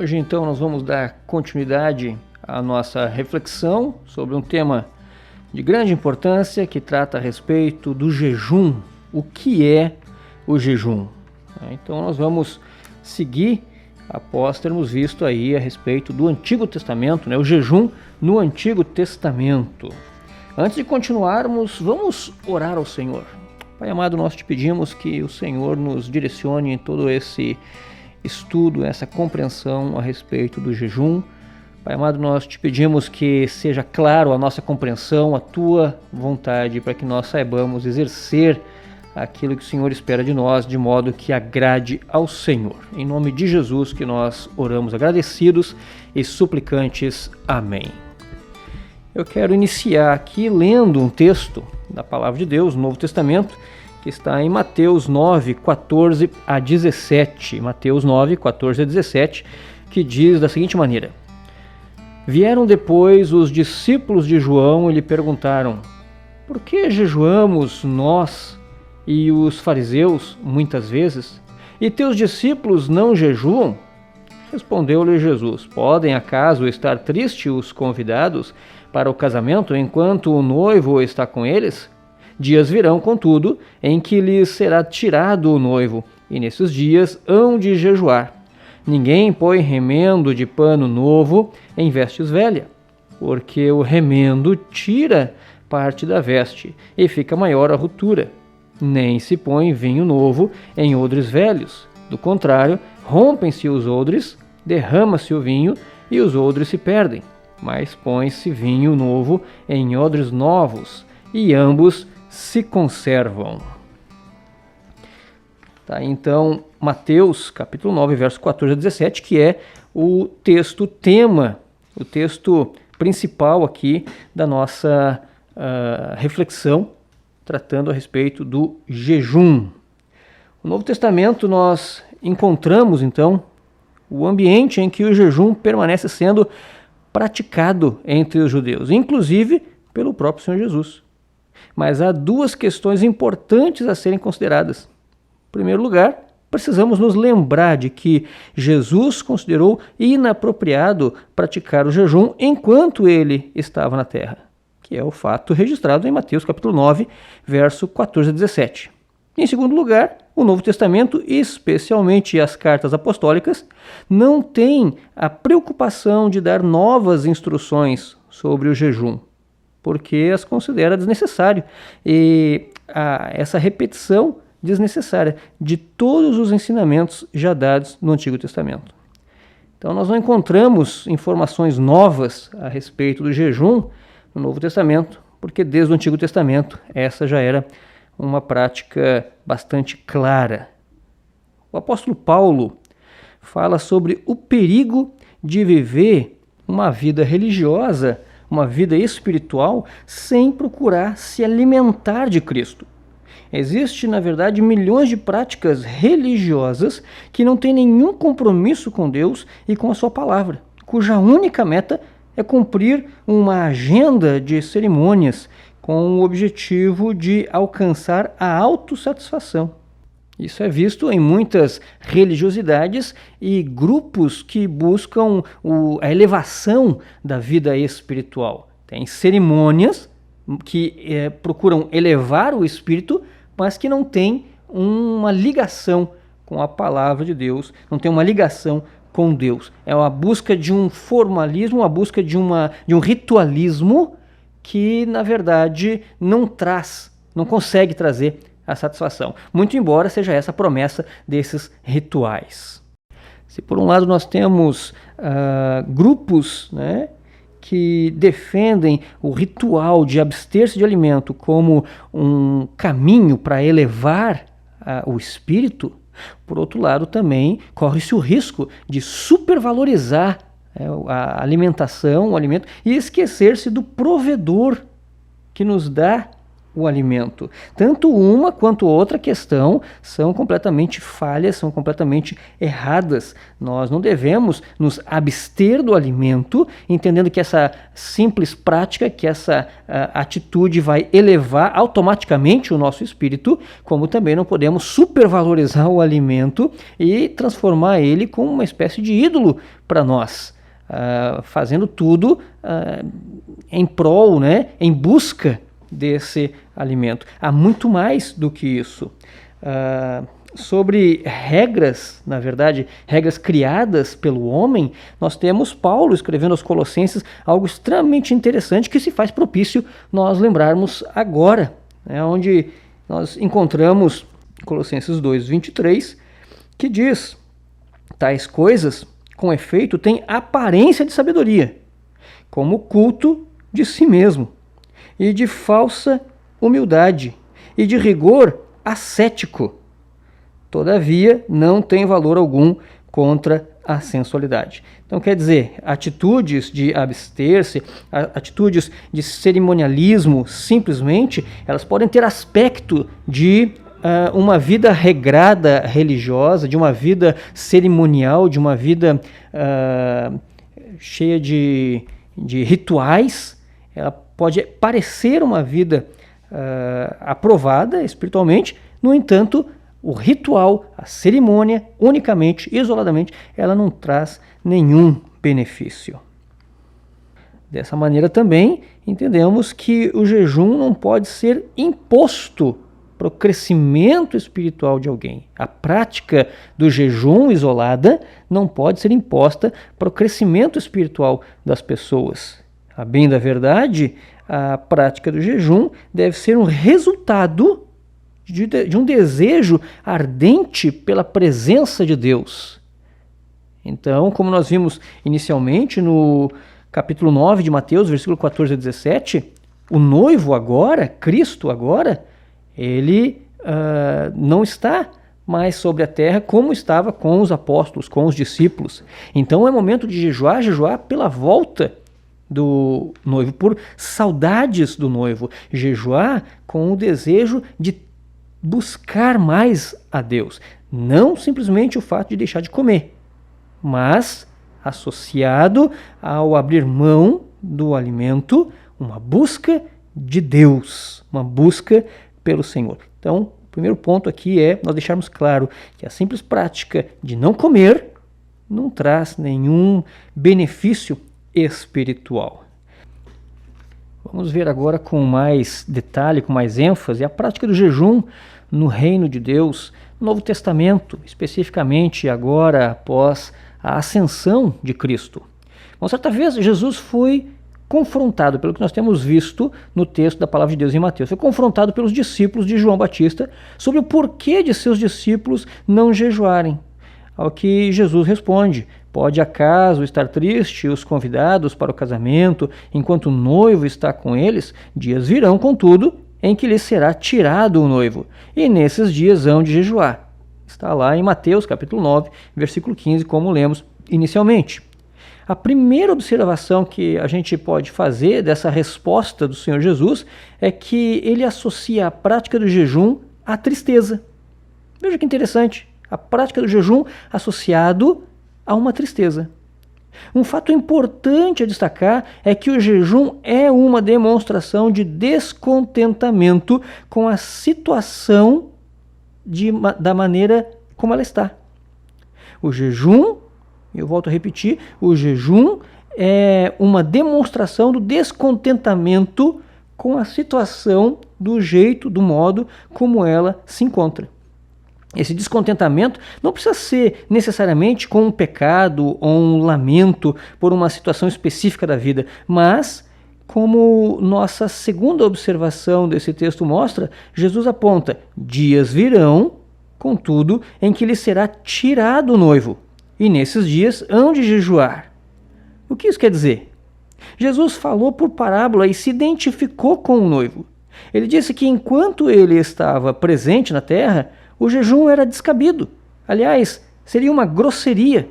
Hoje, então, nós vamos dar continuidade à nossa reflexão sobre um tema de grande importância que trata a respeito do jejum. O que é o jejum? Então, nós vamos seguir após termos visto aí a respeito do Antigo Testamento, o jejum no Antigo Testamento. Antes de continuarmos, vamos orar ao Senhor. Pai amado, nós te pedimos que o Senhor nos direcione em todo esse estudo, essa compreensão a respeito do jejum. Pai amado, nós te pedimos que seja claro a nossa compreensão, a tua vontade, para que nós saibamos exercer aquilo que o Senhor espera de nós, de modo que agrade ao Senhor. Em nome de Jesus que nós oramos agradecidos e suplicantes. Amém. Eu quero iniciar aqui lendo um texto da Palavra de Deus, no Novo Testamento, que está em Mateus 9, 14 a 17. Mateus 9, 14 a 17, que diz da seguinte maneira: Vieram depois os discípulos de João e lhe perguntaram: Por que jejuamos nós e os fariseus muitas vezes, e teus discípulos não jejuam? Respondeu-lhe Jesus: Podem acaso estar tristes os convidados para o casamento enquanto o noivo está com eles? Dias virão, contudo, em que lhes será tirado o noivo, e nesses dias hão de jejuar. Ninguém põe remendo de pano novo em vestes velhas, porque o remendo tira parte da veste, e fica maior a ruptura. Nem se põe vinho novo em odres velhos. Do contrário, rompem-se os odres, derrama-se o vinho, e os odres se perdem. Mas põe-se vinho novo em odres novos, e ambos se conservam. Então, Mateus, capítulo 9, verso 14 a 17, que é o texto tema, o texto principal aqui da nossa reflexão, tratando a respeito do jejum. No Novo Testamento nós encontramos, então, o ambiente em que o jejum permanece sendo praticado entre os judeus, inclusive pelo próprio Senhor Jesus. Mas há duas questões importantes a serem consideradas. Em primeiro lugar, precisamos nos lembrar de que Jesus considerou inapropriado praticar o jejum enquanto ele estava na terra, que é o fato registrado em Mateus capítulo 9, verso 14 a 17. Em segundo lugar, o Novo Testamento, especialmente as cartas apostólicas, não tem a preocupação de dar novas instruções sobre o jejum, porque as considera desnecessário, e essa repetição desnecessária de todos os ensinamentos já dados no Antigo Testamento. Então nós não encontramos informações novas a respeito do jejum no Novo Testamento, porque desde o Antigo Testamento essa já era uma prática bastante clara. O apóstolo Paulo fala sobre o perigo de viver uma vida religiosa, uma vida espiritual, sem procurar se alimentar de Cristo. Existe, na verdade, milhões de práticas religiosas que não têm nenhum compromisso com Deus e com a sua palavra, cuja única meta é cumprir uma agenda de cerimônias com o objetivo de alcançar a autossatisfação. Isso é visto em muitas religiosidades e grupos que buscam a elevação da vida espiritual. Tem cerimônias que procuram elevar o espírito, mas que não têm uma ligação com a palavra de Deus, não tem uma ligação com Deus. É uma busca de um formalismo, uma busca de um ritualismo que, na verdade, não consegue trazer a satisfação, muito embora seja essa a promessa desses rituais. Se por um lado nós temos grupos, que defendem o ritual de abster-se de alimento como um caminho para elevar o espírito, por outro lado também corre-se o risco de supervalorizar a alimentação, o alimento, e esquecer-se do provedor que nos dá o alimento. Tanto uma quanto outra questão são completamente falhas, são completamente erradas. Nós não devemos nos abster do alimento, entendendo que essa simples prática, que essa atitude vai elevar automaticamente o nosso espírito, como também não podemos supervalorizar o alimento e transformar ele como uma espécie de ídolo para nós. Fazendo tudo em prol, né, em busca desse alimento. Há muito mais do que isso. Sobre regras, na verdade, regras criadas pelo homem, nós temos Paulo escrevendo aos Colossenses algo extremamente interessante que se faz propício nós lembrarmos agora, né, onde nós encontramos Colossenses 2:23, que diz: tais coisas, com efeito, têm aparência de sabedoria, como culto de si mesmo, e de falsa humildade, e de rigor ascético. Todavia, não tem valor algum contra a sensualidade. Então, quer dizer, atitudes de abster-se, atitudes de cerimonialismo, simplesmente, elas podem ter aspecto de uma vida regrada religiosa, de uma vida cerimonial, de uma vida cheia de rituais. Ela pode parecer uma vida aprovada espiritualmente, no entanto, o ritual, a cerimônia, unicamente, isoladamente, ela não traz nenhum benefício. Dessa maneira também, entendemos que o jejum não pode ser imposto para o crescimento espiritual de alguém. A prática do jejum isolada não pode ser imposta para o crescimento espiritual das pessoas. A bem da verdade, a prática do jejum deve ser um resultado de um desejo ardente pela presença de Deus. Então, como nós vimos inicialmente no capítulo 9 de Mateus, versículo 14 a 17, o noivo agora, Cristo agora, ele não está mais sobre a terra como estava com os apóstolos, com os discípulos. Então é momento de jejuar pela volta do noivo, por saudades do noivo. Jejuar com o desejo de buscar mais a Deus. Não simplesmente o fato de deixar de comer, mas associado ao abrir mão do alimento, uma busca de Deus, uma busca pelo Senhor. Então, o primeiro ponto aqui é nós deixarmos claro que a simples prática de não comer não traz nenhum benefício espiritual. Vamos ver agora com mais detalhe, com mais ênfase, a prática do jejum no reino de Deus, no Novo Testamento, especificamente agora após a ascensão de Cristo. Bom, certa vez Jesus foi confrontado, pelo que nós temos visto no texto da Palavra de Deus em Mateus, foi confrontado pelos discípulos de João Batista sobre o porquê de seus discípulos não jejuarem. Ao que Jesus responde: pode acaso estar triste os convidados para o casamento, enquanto o noivo está com eles? Dias virão, contudo, em que lhes será tirado o noivo, e nesses dias hão de jejuar. Está lá em Mateus capítulo 9, versículo 15, como lemos inicialmente. A primeira observação que a gente pode fazer dessa resposta do Senhor Jesus é que ele associa a prática do jejum à tristeza. Veja que interessante, a prática do jejum associado a uma tristeza. Um fato importante a destacar é que o jejum é uma demonstração de descontentamento com a situação da maneira como ela está. O jejum, eu volto a repetir, o jejum é uma demonstração do descontentamento com a situação, do jeito, do modo como ela se encontra. Esse descontentamento não precisa ser necessariamente com um pecado ou um lamento por uma situação específica da vida, mas, como nossa segunda observação desse texto mostra, Jesus aponta: dias virão, contudo, em que lhe será tirado o noivo, e nesses dias hão de jejuar. O que isso quer dizer? Jesus falou por parábola e se identificou com o noivo. Ele disse que enquanto ele estava presente na terra, o jejum era descabido. Aliás, seria uma grosseria,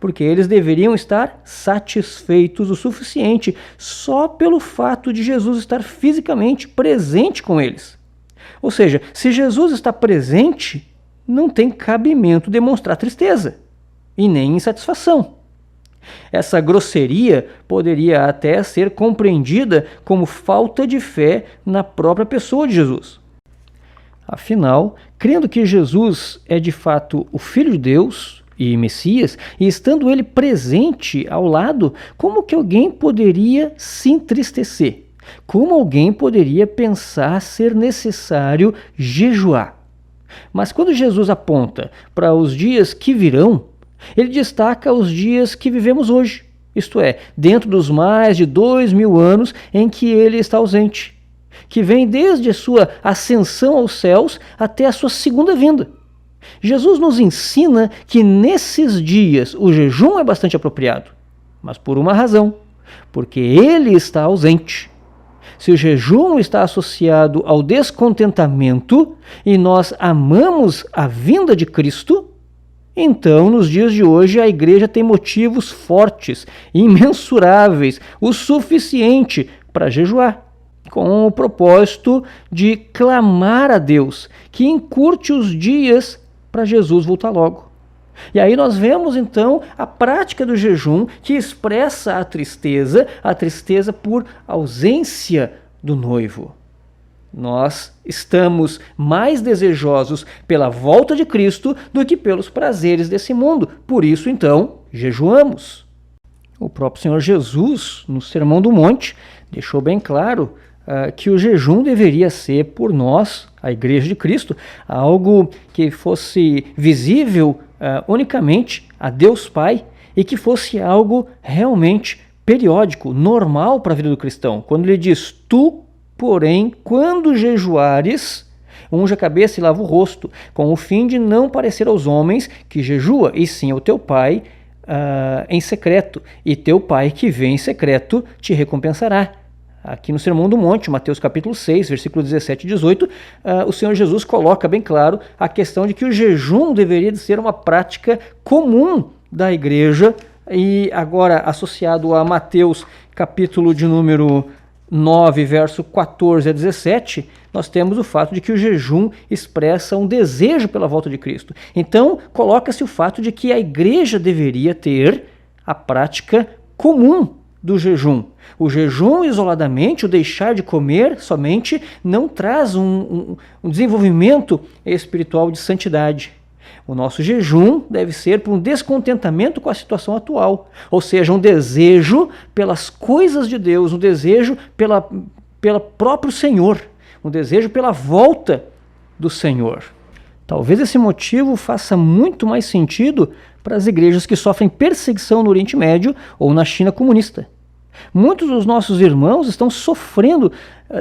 porque eles deveriam estar satisfeitos o suficiente só pelo fato de Jesus estar fisicamente presente com eles. Ou seja, se Jesus está presente, não tem cabimento demonstrar tristeza e nem insatisfação. Essa grosseria poderia até ser compreendida como falta de fé na própria pessoa de Jesus. Afinal, crendo que Jesus é de fato o Filho de Deus e Messias, e estando ele presente ao lado, como que alguém poderia se entristecer? Como alguém poderia pensar ser necessário jejuar? Mas quando Jesus aponta para os dias que virão, ele destaca os dias que vivemos hoje, isto é, dentro dos mais de 2000 anos em que ele está ausente, que vem desde a sua ascensão aos céus até a sua segunda vinda. Jesus nos ensina que nesses dias o jejum é bastante apropriado, mas por uma razão, porque ele está ausente. Se o jejum está associado ao descontentamento e nós amamos a vinda de Cristo, então, nos dias de hoje, a igreja tem motivos fortes, imensuráveis, o suficiente para jejuar, com o propósito de clamar a Deus que encurte os dias para Jesus voltar logo. E aí nós vemos então a prática do jejum que expressa a tristeza por ausência do noivo. Nós estamos mais desejosos pela volta de Cristo do que pelos prazeres desse mundo. Por isso, então, jejuamos. O próprio Senhor Jesus, no Sermão do Monte, deixou bem claro que o jejum deveria ser por nós, a Igreja de Cristo, algo que fosse visível unicamente a Deus Pai e que fosse algo realmente periódico, normal para a vida do cristão. Quando ele diz, tu, porém, quando jejuares, unge a cabeça e lava o rosto, com o fim de não parecer aos homens que jejua, e sim ao teu Pai em secreto, e teu Pai que vê em secreto te recompensará. Aqui no Sermão do Monte, Mateus capítulo 6, versículo 17 e 18, o Senhor Jesus coloca bem claro a questão de que o jejum deveria de ser uma prática comum da igreja, e agora associado a Mateus capítulo de número 9, verso 14 a 17, nós temos o fato de que o jejum expressa um desejo pela volta de Cristo. Então, coloca-se o fato de que a igreja deveria ter a prática comum do jejum. O jejum isoladamente, o deixar de comer somente, não traz um desenvolvimento espiritual de santidade. O nosso jejum deve ser por um descontentamento com a situação atual, ou seja, um desejo pelas coisas de Deus, um desejo pelo próprio Senhor, um desejo pela volta do Senhor. Talvez esse motivo faça muito mais sentido para as igrejas que sofrem perseguição no Oriente Médio ou na China comunista. Muitos dos nossos irmãos estão sofrendo,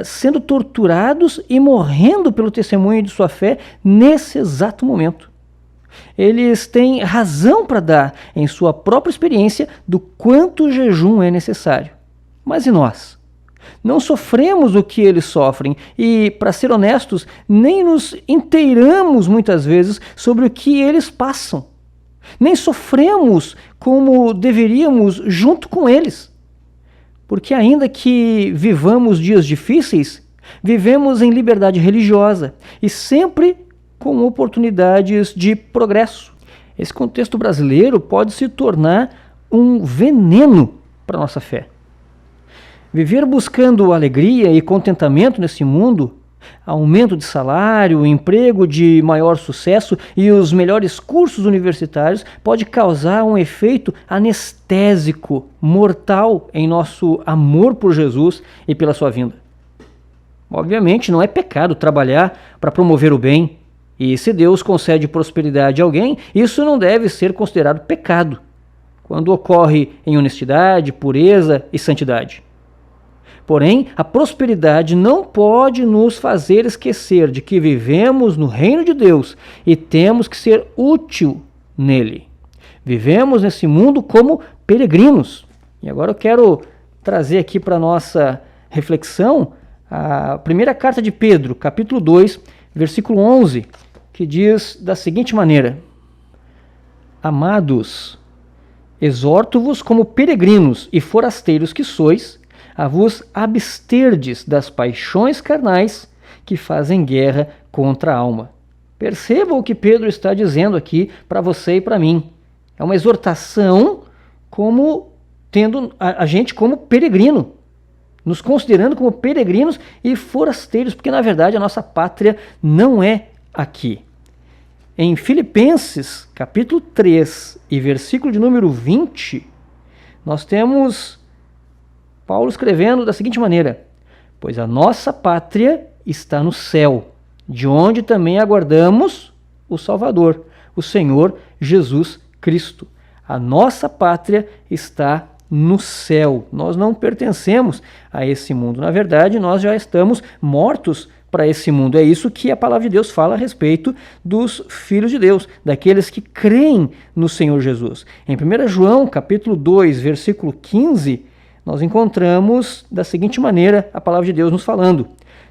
sendo torturados e morrendo pelo testemunho de sua fé nesse exato momento. Eles têm razão para dar, em sua própria experiência, do quanto o jejum é necessário. Mas e nós? Não sofremos o que eles sofrem e, para ser honestos, nem nos inteiramos muitas vezes sobre o que eles passam. Nem sofremos como deveríamos junto com eles. Porque ainda que vivamos dias difíceis, vivemos em liberdade religiosa e sempre com oportunidades de progresso. Esse contexto brasileiro pode se tornar um veneno para a nossa fé. Viver buscando alegria e contentamento nesse mundo, aumento de salário, emprego de maior sucesso e os melhores cursos universitários pode causar um efeito anestésico, mortal em nosso amor por Jesus e pela sua vinda. Obviamente não é pecado trabalhar para promover o bem, e se Deus concede prosperidade a alguém, isso não deve ser considerado pecado, quando ocorre em honestidade, pureza e santidade. Porém, a prosperidade não pode nos fazer esquecer de que vivemos no reino de Deus e temos que ser útil nele. Vivemos nesse mundo como peregrinos. E agora eu quero trazer aqui para a nossa reflexão a primeira carta de Pedro, capítulo 2, versículo 11, que diz da seguinte maneira: Amados, exorto-vos como peregrinos e forasteiros que sois, a vos absterdes das paixões carnais que fazem guerra contra a alma. Perceba o que Pedro está dizendo aqui para você e para mim. É uma exortação como tendo a gente como peregrino, nos considerando como peregrinos e forasteiros, porque na verdade a nossa pátria não é aqui. Em Filipenses, capítulo 3 e versículo de número 20, nós temos Paulo escrevendo da seguinte maneira: pois a nossa pátria está no céu, de onde também aguardamos o Salvador, o Senhor Jesus Cristo. A nossa pátria está no céu. Nós não pertencemos a esse mundo. Na verdade, nós já estamos mortos para esse mundo. É isso que a palavra de Deus fala a respeito dos filhos de Deus, daqueles que creem no Senhor Jesus. Em 1 João, capítulo 2, versículo 15, nós encontramos da seguinte maneira a palavra de Deus nos falando: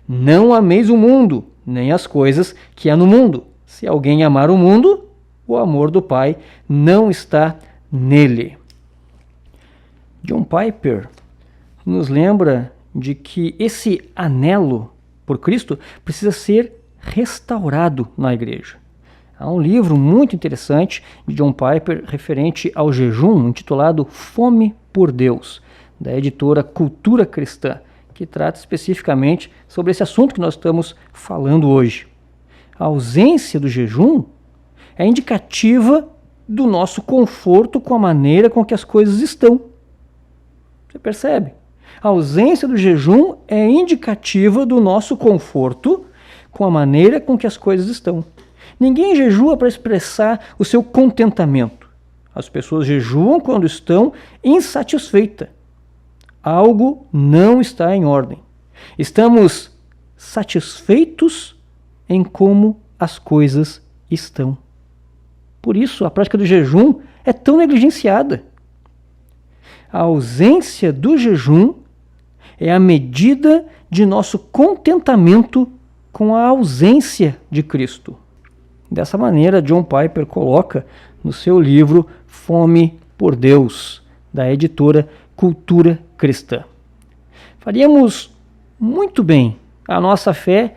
não ameis o mundo, nem as coisas que há no mundo. Se alguém amar o mundo, o amor do Pai não está nele. John Piper nos lembra de que esse anelo por Cristo precisa ser restaurado na igreja. Há um livro muito interessante de John Piper referente ao jejum, intitulado Fome por Deus, da editora Cultura Cristã, que trata especificamente sobre esse assunto que nós estamos falando hoje. A ausência do jejum é indicativa do nosso conforto com a maneira com que as coisas estão. Você percebe? A ausência do jejum é indicativa do nosso conforto com a maneira com que as coisas estão. Ninguém jejua para expressar o seu contentamento. As pessoas jejuam quando estão insatisfeitas. Algo não está em ordem. Estamos satisfeitos em como as coisas estão. Por isso, a prática do jejum é tão negligenciada. A ausência do jejum é a medida de nosso contentamento com a ausência de Cristo. Dessa maneira, John Piper coloca no seu livro Fome por Deus, da editora Cultura Cristã. Faríamos muito bem a nossa fé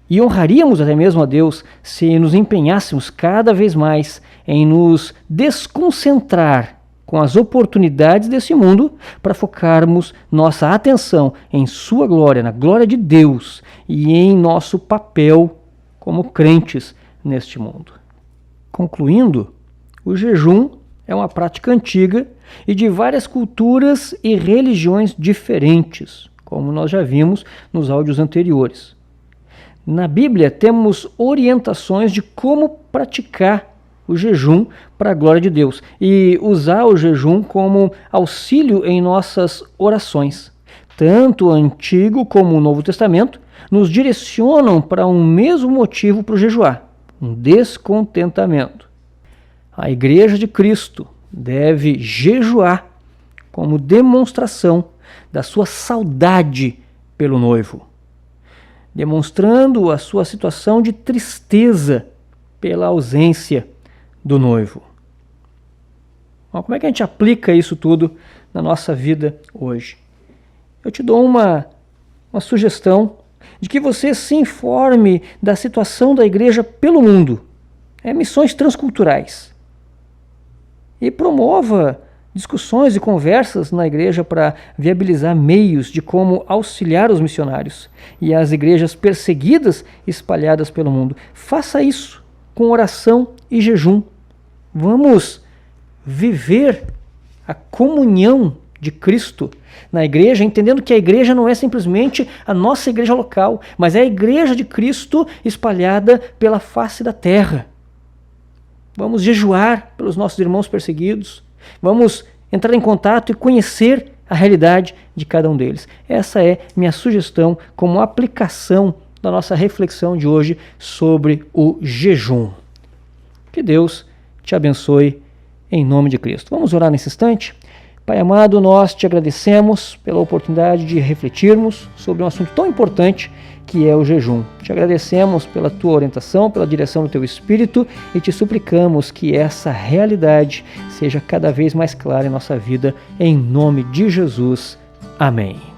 e honraríamos até mesmo a Deus se nos empenhássemos cada vez mais em nos desconcentrar com as oportunidades desse mundo para focarmos nossa atenção em sua glória, na glória de Deus e em nosso papel como crentes neste mundo. Concluindo, o jejum é uma prática antiga e de várias culturas e religiões diferentes, como nós já vimos nos áudios anteriores. Na Bíblia temos orientações de como praticar o jejum para a glória de Deus e usar o jejum como auxílio em nossas orações. Tanto o Antigo como o Novo Testamento nos direcionam para um mesmo motivo para o jejuar: um descontentamento. A Igreja de Cristo deve jejuar como demonstração da sua saudade pelo noivo, demonstrando a sua situação de tristeza pela ausência do noivo. Bom, como é que a gente aplica isso tudo na nossa vida hoje? Eu te dou uma sugestão de que você se informe da situação da igreja pelo mundo. Missões transculturais. E promova discussões e conversas na igreja para viabilizar meios de como auxiliar os missionários e as igrejas perseguidas espalhadas pelo mundo. Faça isso com oração e jejum. Vamos viver a comunhão de Cristo na igreja, entendendo que a igreja não é simplesmente a nossa igreja local, mas é a igreja de Cristo espalhada pela face da terra. Vamos jejuar pelos nossos irmãos perseguidos. Vamos entrar em contato e conhecer a realidade de cada um deles. Essa é minha sugestão como aplicação da nossa reflexão de hoje sobre o jejum. Que Deus te abençoe em nome de Cristo. Vamos orar nesse instante? Pai amado, nós te agradecemos pela oportunidade de refletirmos sobre um assunto tão importante que é o jejum. Te agradecemos pela tua orientação, pela direção do teu Espírito e te suplicamos que essa realidade seja cada vez mais clara em nossa vida, em nome de Jesus. Amém.